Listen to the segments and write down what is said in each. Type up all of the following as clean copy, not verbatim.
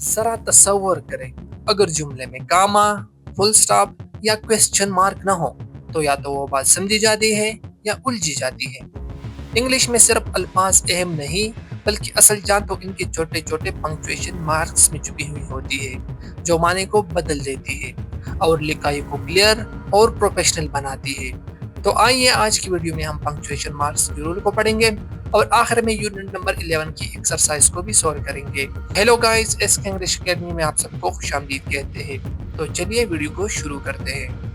जरा तसव्वुर करें, अगर जुमले में कामा, फुल स्टॉप या क्वेश्चन मार्क ना हो तो या तो वो बात समझी जाती है या उलझी जाती है। इंग्लिश में सिर्फ अल्फाज अहम नहीं, बल्कि असल जान तो इनके छोटे छोटे पंक्चुएशन मार्क्स में छुपी हुई होती है, जो माने को बदल देती है और लिखाई को क्लियर और प्रोफेशनल बनाती है। तो आइए आज की वीडियो में हम पंक्चुएशन मार्क्स के रूल को पढ़ेंगे और आखिर में यूनिट नंबर 11 की एक्सरसाइज को भी सॉल्व करेंगे। Hello guys, S English academy में आप सबको खुशामदीद कहते हैं। तो चलिए वीडियो को शुरू करते हैं।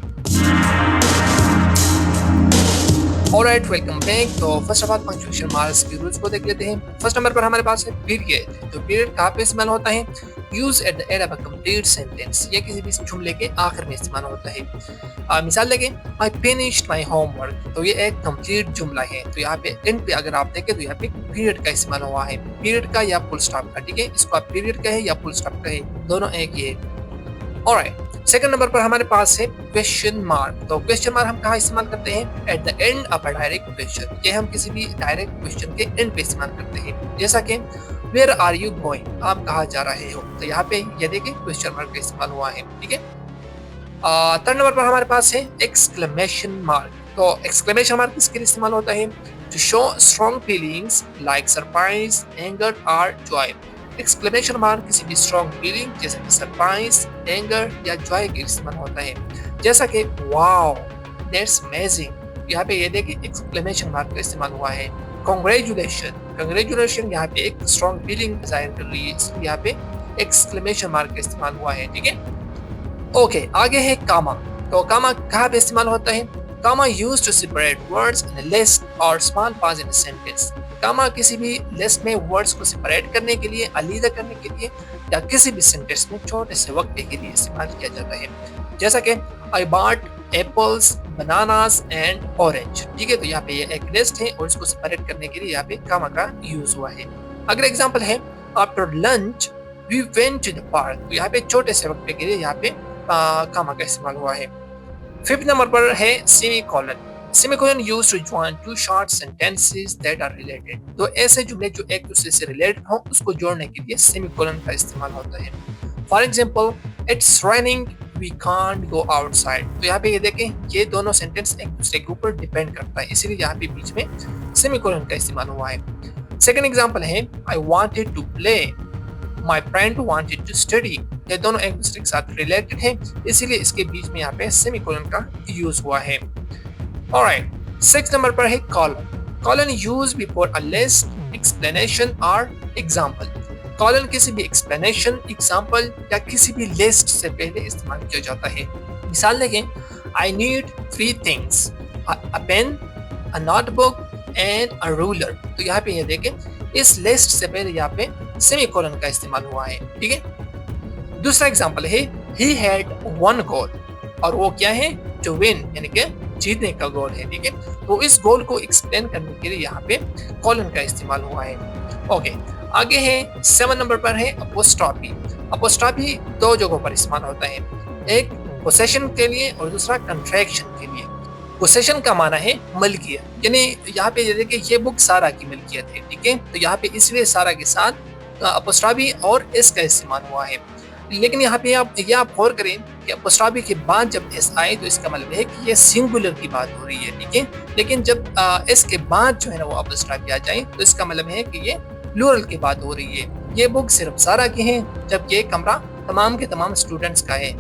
Alright, welcome back. तो first of all punctuation marks के रूल्स को देख लेते हैं। फर्स्ट नंबर पर हमारे पास है पीरियड। तो पीरियड कहाँ पे इस्तेमाल होता है? Use at the end of a complete sentence. ये किसी भी जुमले के आखिर में इस्तेमाल होता है। मिसाल देखें, आई फिनिश्ड माय होमवर्क। तो ये एक कंप्लीट जुमला है। तो यहाँ पे एंड पे अगर आप देखें तो यहाँ पे पीरियड का इस्तेमाल हुआ है, पीरियड का या फुल स्टॉप का। ठीक है, इसको आप पीरियड कहे या फुल स्टॉप कहे, दोनों एक ही है। ऑलराइट, सेकंड नंबर पर हमारे पास है क्वेश्चन मार्क। तो क्वेश्चन मार्क हम कहाँ इस्तेमाल करते हैं? At the end of a direct question. ये हम किसी भी डायरेक्ट क्वेश्चन के एंड पे इस्तेमाल करते हैं। जैसा कि वेयर आर यू गोइंग, आप कहाँ जा रहे हो। तो यहाँ पे ये देखिए क्वेश्चन मार्क का इस्तेमाल हुआ है। ठीक है। थर्ड नंबर पर हमारे पास है एक्सक्लेमेशन मार्क। तो एक्सक्लेमेशन मार्क किसके लिए इस्तेमाल होता है? To show strong feelings like surprise, anger और जॉय। एक्सक्लेमेशन मार्क किसी भी स्ट्रॉन्ग फीलिंग जैसे कि सरप्राइज, एंगर या जॉय के इस्तेमाल होता है। जैसा कि वाओ, दैट्स अमेजिंग। यहाँ पे ये देखिए एक्सक्लेमेशन मार्क का इस्तेमाल हुआ है। कांग्रेचुलेशन, कांग्रेचुलेशन यहाँ पे एक स्ट्रॉन्ग फीलिंग जाहिर कर रही है, इसलिए यहाँ पे एक्सक्लेमेशन मार्क का इस्तेमाल हुआ है। ठीक है। ओके, आगे है कामा। तो कामा कहाँ पे इस्तेमाल होता है? Comma used to separate words in a list और small pause in a sentence. Comma किसी भी लिस्ट में वर्ड्स को सेपरेट करने के लिए, अलग करने के लिए या किसी भी सेंटेंस में छोटे से वक्फे के लिए इस्तेमाल किया जाता है। जैसा कि I bought apples, bananas and orange. ठीक है, तो यहाँ पे ये एक लिस्ट है और इसको सेपरेट करने के लिए यहाँ पे कामा का यूज हुआ है। अगला एग्जांपल है after lunch we went to the park. तो यहाँ पे छोटे से वक्फे के लिए यहाँ पे कामा का इस्तेमाल हुआ है। फिफ्थ नंबर पर है semicolon. Semicolon used to join two short sentences that are related. तो ऐसे जुमले जो एक दूसरे से रिलेटेड हो उसको जोड़ने के लिए सेमीकोलन का इस्तेमाल होता है। For example, it's raining we can't go outside. तो यहाँ पे ये देखें, ये दोनों सेंटेंस एक दूसरे के ऊपर डिपेंड करता है, इसीलिए यहाँ पे बीच में सेमीकोलन का इस्तेमाल हुआ है। सेकंड एग्जांपल है I wanted to play, my friend wanted to study. ये दोनों एक दूसरे के साथ रिलेटेड हैं, इसीलिए इसके बीच में यहाँ पे सेमीकोलन का यूज हुआ है। ऑलराइट, सिक्स नंबर पर है colon. Colon use before a list, explanation और एग्जांपल। कॉलन किसी भी एक्सप्लेनेशन, एग्जांपल या किसी भी लिस्ट से पहले इस्तेमाल किया जाता है। मिसाल देखें, I need 3 things, a pen, a notebook and a ruler. तो यहाँ पे ये देखें, इस लिस्ट से पहले यहाँ पे सेमीकोलन का इस्तेमाल हुआ है। ठीक है। दूसरा एग्जांपल है ही हैड वन गोल, और वो क्या है? टू विन, यानी कि जीतने का गोल है। ठीक है, तो इस गोल को एक्सप्लेन करने के लिए यहाँ पे कॉलन का इस्तेमाल हुआ है। ओके, आगे है 7 नंबर पर है अपोस्ट्रोफी। अपोस्ट्रोफी दो जगहों पर इस्तेमाल होता है, एक पोसेशन के लिए और दूसरा कंट्रैक्शन के लिए। पोसेशन का माना है मलकियत, यानी यहाँ पे देखिए ये बुक सारा की मलकियत है। ठीक है, तो यहाँ पे इसलिए सारा के साथ अपोस्ट्रोफी और एस का इस्तेमाल हुआ है। लेकिन यहाँ पे आप गौर करें कि अपोस्ट्रोफी के बाद जब एस आए तो इसका मतलब है कि ये सिंगुलर की बात हो रही है। ठीक है, लेकिन जब एस के बाद जो है ना वो अपोस्ट्रोफी आ जाए तो इसका मतलब है कि ये प्लूरल की बात हो रही है। ये बुक सिर्फ सारा की है, जबकि ये कमरा तमाम के तमाम स्टूडेंट्स का है।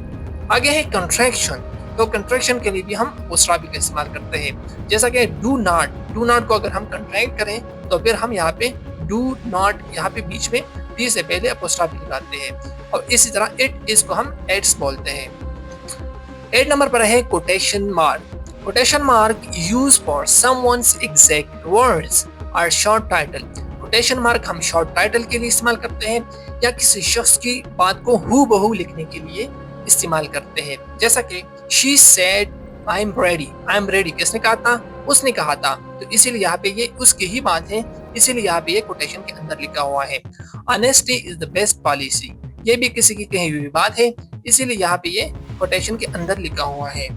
आगे है कंट्रैक्शन। तो कंट्रैक्शन के लिए भी हम अपोस्ट्रोफी का इस्तेमाल करते हैं। जैसा कि डू नॉट को अगर हम कंट्रैक्ट करें तो फिर हम यहाँ पे डू नॉट, यहाँ पे बीच में टी से पहले अपोस्ट्रोफी लगाते हैं, और इसी तरह इट, इसको हम एट्स बोलते हैं। 8 नंबर पर है quotation mark. Quotation mark use for someone's exact words और शॉर्ट टाइटल। कोटेशन मार्क हम शॉर्ट टाइटल के लिए इस्तेमाल करते हैं या किसी शख्स की बात को हूबहू लिखने के लिए इस्तेमाल करते हैं। जैसा कि she said I am ready. I am ready किसने कहा था? उसने कहा था, तो इसीलिए यहाँ पे ये उसकी ही बात है, इसीलिए यहाँ पे ये कोटेशन के अंदर लिखा हुआ है। Honesty is the best policy, ये भी किसी की कही हुई बात है, इसीलिए यहाँ पे ये कोटेशन के अंदर लिखा हुआ है।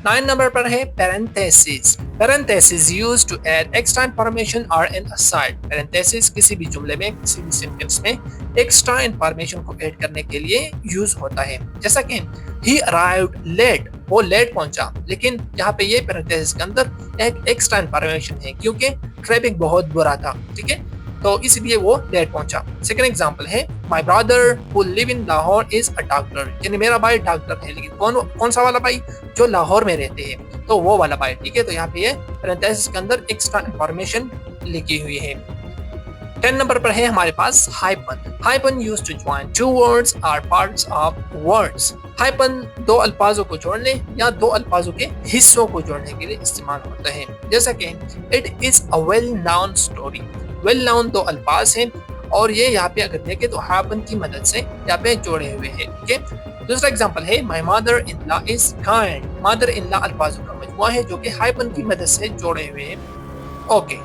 9 नंबर पर है parentheses. Parentheses used to add extra information or an aside. Parentheses किसी भी जुमले में, किसी भी सेंटेंस में एक्स्ट्रा इंफॉर्मेशन को ऐड करने के लिए यूज होता है. जैसा कि he arrived late, वो लेट पहुंचा, लेकिन यहाँ पे ये parentheses के अंदर एक एक्स्ट्रा इंफॉर्मेशन है क्योंकि ट्रैफिक बहुत बुरा था. ठीक है, तो इसलिए वो लेट पहुंचा. सेकंड एग्जांपल है my brother who live in Lahore is a doctor, यानी मेरा भाई डॉक्टर है, लेकिन कौन सा वाला भाई, जो लाहौर में रहते हैं, तो वो वाला भाई. ठीक है, तो यहाँ पे ये पैरेंथेसिस के अंदर एक्स्ट्रा इंफॉर्मेशन लिखी हुई है. 10 नंबर पर है हमारे पास hyphen. Hyphen used to join two words और पार्ट्स ऑफ वर्ड्स. हाइपन दो अल्फाजों को जोड़ने या दो अल्फाजों के हिस्सों को जोड़ने के लिए इस्तेमाल होता है. जैसा कि it is a well known story. Well known दो अल्फाज हैं और ये यहाँ पे अगर देखें तो हाइपन की मदद से यहाँ पे जोड़े हुए हैं. ठीक है, दूसरा एग्जांपल है my mother in law is kind. Mother in law अल्फाजों का मजमुआ है जो कि हाइपन की मदद से जोड़े हुए हैं. ओके,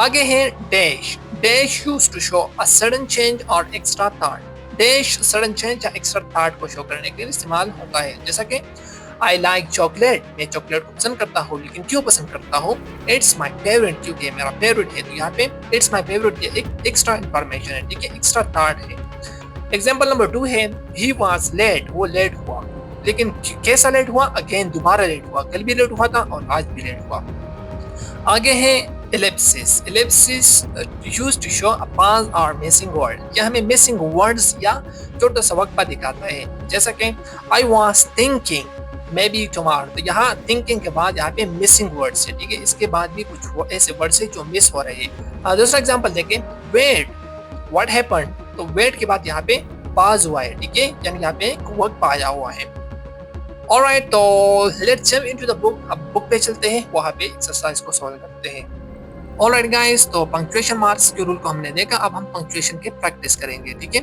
आगे है dash. Dash used to show a sudden change और extra thought. Dash sudden change या एक्स्ट्रा थॉट को शो करने के लिए इस्तेमाल होता है. जैसा कि आई लाइक चॉकलेट, मैं चॉकलेट को पसंद करता हूँ, लेकिन क्यों पसंद करता हूँ, इट्स माई फेवरेट, क्योंकि मेरा फेवरेट है. तो यहाँ पे इट्स माई फेवरेट ये एक एक्स्ट्रा इंफॉर्मेशन है. ठीक है, एक्स्ट्रा थॉट है. एग्जाम्पल नंबर 2 है ही वॉज लेट, वो लेट हुआ, लेकिन कैसा लेट हुआ, अगेन दोबारा लेट हुआ, कल भी लेट हुआ था और आज भी लेट हुआ. आगे है ellipsis. Ellipsis used to show a pause or missing word. यह हमें missing words या छोटा सा वक्फा दिखाता है. जैसा कि I was thinking maybe tomorrow. तो यहाँ thinking के बाद यहाँ पे missing words है. ठीक है, इसके बाद भी कुछ ऐसे वर्ड्स है जो मिस हो रहे हैं. दूसरा एग्जांपल देखें wait, what happened. तो wait के बाद यहाँ पे pause हुआ है. ठीक है, यानी यहाँ पे वक्फा आया हुआ है. Alright, तो let's jump into the book. अब बुक पे चलते हैं, वहाँ पे एक्सरसाइज को सॉल्व करते हैं. Alright guys, तो पंक्चुएशन मार्क्स के रूल को हमने देखा, अब हम पंक्चुएशन के प्रैक्टिस करेंगे. ठीक है,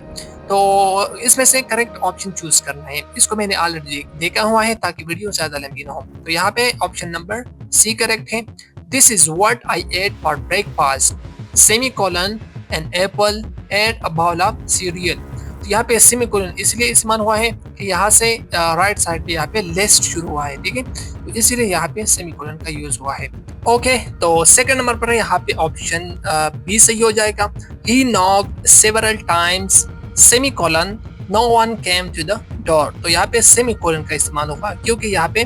तो इसमें से करेक्ट ऑप्शन चूज करना है. इसको मैंने ऑलरेडी देखा हुआ है ताकि वीडियो ज्यादा लंबी ना हो. तो यहाँ पे ऑप्शन नंबर सी करेक्ट है. This is what I ate for breakfast, semicolon, an apple and a bowl of cereal. तो यहाँ पे सेमीकोलन इसलिए इस्तेमाल हुआ है कि यहाँ से राइट साइड पे यहाँ पे लिस्ट शुरू हुआ है. ठीक है, तो इसीलिए यहाँ पे सेमीकोलन का यूज हुआ है. ओके, तो सेकंड नंबर पर यहाँ पे ऑप्शन बी सही हो जाएगा. He knocked several times, semicolon, no one came to the door. तो यहाँ पे सेमीकोलन का इस्तेमाल होगा क्योंकि यहाँ पे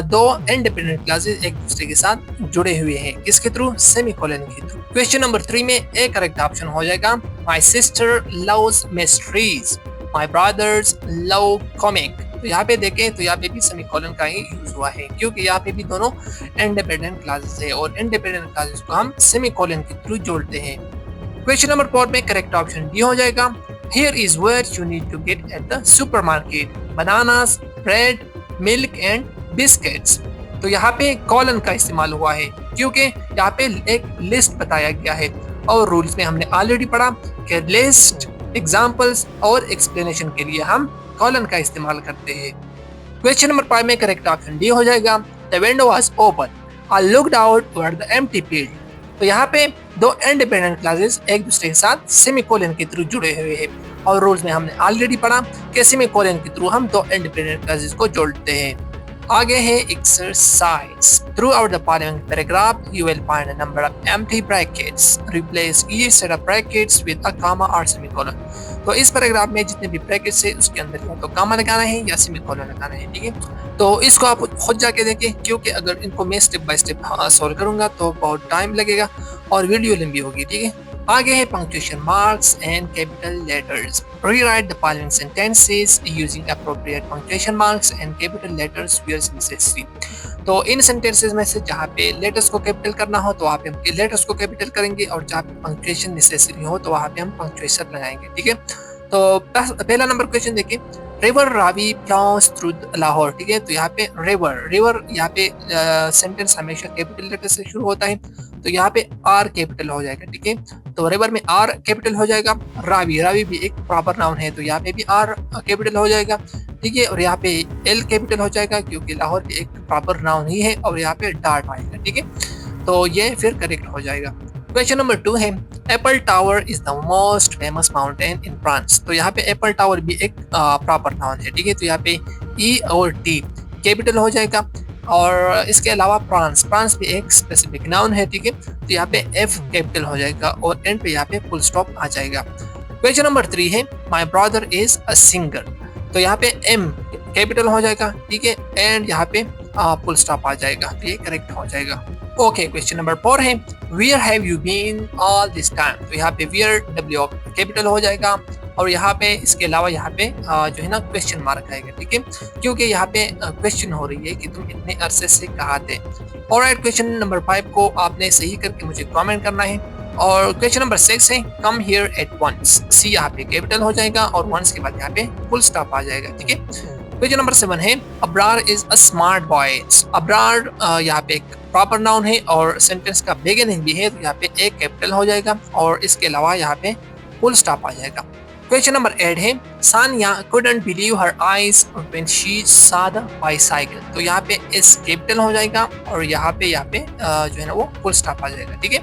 दो इंडिपेंडेंट क्लासेस एक दूसरे के साथ जुड़े हुए हैं. किसके थ्रू, सेमीकोलन के थ्रू. क्वेश्चन नंबर 3 में ए करेक्ट ऑप्शन हो जाएगा my sister loves mysteries, my brothers love comic. तो यहाँ पे देखें तो यहाँ पे भी सेमीकोलन का ही यूज हुआ है क्योंकि यहाँ पे भी दोनों इंडिपेंडेंट क्लासेस है और इंडिपेंडेंट क्लासेस को हम सेमीकोलन के थ्रू जोड़ते हैं. क्वेश्चन नंबर 4 में करेक्ट ऑप्शन डी हो जाएगा. Here is where you need to get at the supermarket. Bananas, bread, milk and biscuits. तो यहाँ पे कॉलन का इस्तेमाल हुआ है क्योंकि यहाँ पे एक लिस्ट बताया गया है और रूल्स में हमने ऑलरेडी पढ़ा कि लिस्ट, एग्जांपल्स और एक्सप्लेनेशन के लिए हम कॉलन का इस्तेमाल करते हैं. क्वेश्चन नंबर 5 में करेक्ट ऑप्शन डी हो जाएगा. The window was open. I looked out toward the empty field. तो यहाँ पे दो इंडिपेंडेंट क्लासेस एक दूसरे के साथ सेमीकोलन के थ्रू जुड़े हुए हैं और रूल्स में हमने ऑलरेडी पढ़ा कि सेमीकोलन के थ्रू हम दो इंडिपेंडेंट क्लासेस को जोड़ते हैं. आगे है exercise. Through out the following paragraph you will find a number of empty brackets. Replace each set of brackets with a comma और सेमीकोलन. तो इस पैराग्राफ में जितने भी ब्रैकेट्स है उसके अंदर या तो कॉमा लगाना है या सेमीकोलन लगाना है. ठीक है, तो इसको आप खुद जाके देखें क्योंकि अगर इनको मैं स्टेप बाय स्टेप सॉल्व करूंगा तो बहुत टाइम लगेगा और वीडियो लंबी होगी. ठीक है, आगे है punctuation marks and capital letters. Rewrite the following sentences using appropriate punctuation marks and capital letters where necessary. तो इन सेंटेंसेस में से जहाँ पे लेटर्स को कैपिटल करना हो तो वहाँ पे हम लेटर्स को कैपिटल करेंगे और जहाँ पे पंक्चुएशन नेसेसरी हो तो वहाँ पे हम पंक्चुएशन लगाएंगे. ठीक है, तो पहला नंबर क्वेश्चन देखिए. River Ravi flows through Lahore. ठीक है, तो यहाँ पे रिवर यहाँ पे सेंटेंस हमेशा कैपिटल लेटर से शुरू होता है तो यहाँ पे आर कैपिटल हो जाएगा. ठीक है, तो रिवर में आर कैपिटल हो जाएगा. रावी भी एक प्रॉपर नाउन है तो यहाँ पे भी आर कैपिटल हो जाएगा. ठीक है, और यहाँ पे एल कैपिटल हो जाएगा क्योंकि लाहौर भी एक प्रॉपर नाउन ही है और यहाँ पे डॉट आएगा. ठीक है, तो ये फिर करेक्ट हो जाएगा. क्वेश्चन नंबर 2 है Apple tower is the most famous mountain in France. तो यहाँ पे एप्पल टावर भी एक प्रॉपर नाउन है. ठीक है, तो यहाँ पे ई और टी कैपिटल हो जाएगा. और इसके अलावा फ्रांस, फ्रांस भी एक स्पेसिफिक नाउन है, ठीक है। तो यहाँ पे एफ कैपिटल हो जाएगा और एंड पे यहाँ पे फुल स्टॉप आ जाएगा। क्वेश्चन नंबर 3 है my brother is a singer. तो यहाँ पे एम कैपिटल हो जाएगा, ठीक है, एंड यहाँ पे फुल स्टॉप आ जाएगा, तो ये करेक्ट हो जाएगा। ओके, क्वेश्चन नंबर 4 है where have you been all this time. तो यहाँ पे वेयर डब्ल्यू कैपिटल हो जाएगा और यहाँ पे इसके अलावा यहाँ पे जो है ना क्वेश्चन मार्क आएगा, ठीक है, क्योंकि यहाँ पे क्वेश्चन हो रही है कि तुम इतने अरसे से कहाँ थे। ऑलराइट, क्वेश्चन नंबर 5 को आपने सही करके मुझे कमेंट करना है। और क्वेश्चन नंबर 6 है कम हियर एट वंस। सी यहाँ पे कैपिटल हो जाएगा और वंस के बाद यहाँ पे फुल स्टॉप आ जाएगा, ठीक है। क्वेश्चन नंबर 7 है Abrar is a smart boy. Abrar यहाँ पे एक प्रॉपर नाउन है और सेंटेंस का बिगिनिंग भी है, तो यहाँ पे एक कैपिटल हो जाएगा और इसके अलावा यहाँ पे फुल स्टॉप आ जाएगा। क्वेश्चन नंबर 8 है Sania couldn't believe her eyes when she saw the bicycle। तो यहाँ पे एस कैपिटल हो जाएगा और यहाँ पे जो है ना वो फुल स्टॉप आ जाएगा, ठीक है।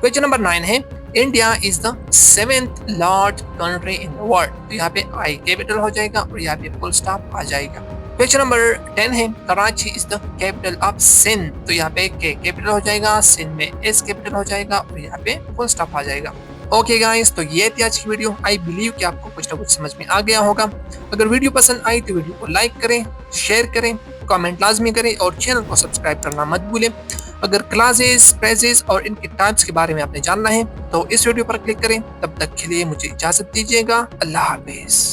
क्वेश्चन नंबर 9 है India is the 7th large country in the world. तो यहाँ पे आई कैपिटल हो जाएगा और यहाँ पे फुल स्टॉप आ जाएगा। क्वेश्चन नंबर 10 है Karachi is the capital of Sindh. तो यहाँ पे के कैपिटल हो जाएगा, सिंध में एस कैपिटल हो जाएगा और यहाँ पे फुल स्टॉप आ जाएगा। ओके गाइस, तो ये थी आज की वीडियो। आई बिलीव कि आपको कुछ ना कुछ समझ में आ गया होगा। अगर वीडियो पसंद आई तो वीडियो को लाइक करें, शेयर करें, कमेंट लाजमी करें और चैनल को सब्सक्राइब करना मत भूलें। अगर क्लासेस, फ्रेजेस और इनके टाइप्स के बारे में आपने जानना है तो इस वीडियो पर क्लिक करें। तब तक के लिए मुझे इजाजत दीजिएगा। अल्लाह हाफिज।